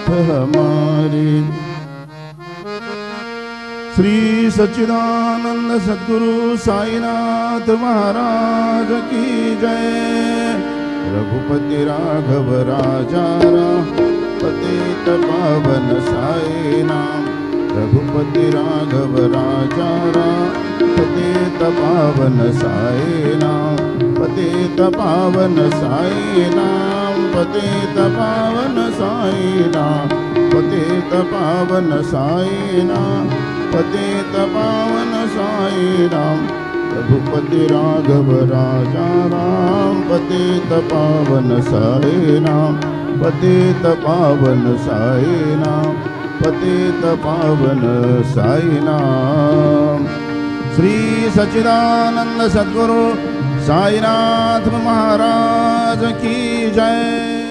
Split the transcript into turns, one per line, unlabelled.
साथ हमारे। श्री सच्चिदानंद सद्गुरु साईनाथ महाराज की जय। रघुपति राघव राजा राम पतित पावन साई नाम। रघुपति राघव राजा राम पतित पावन साई नाम। पतित पावन साई नाम। पतित पावन साई नाम। पतित पावन साई नाम। पतित पावन साई नाम। रघुपति राघव राजा राम पतित पावन साई नाम। पतित पावन साई नाम। पतित पावन साई नाम। श्री सच्चिदानंद सद्गुरु साईनाथ महाराज की जय।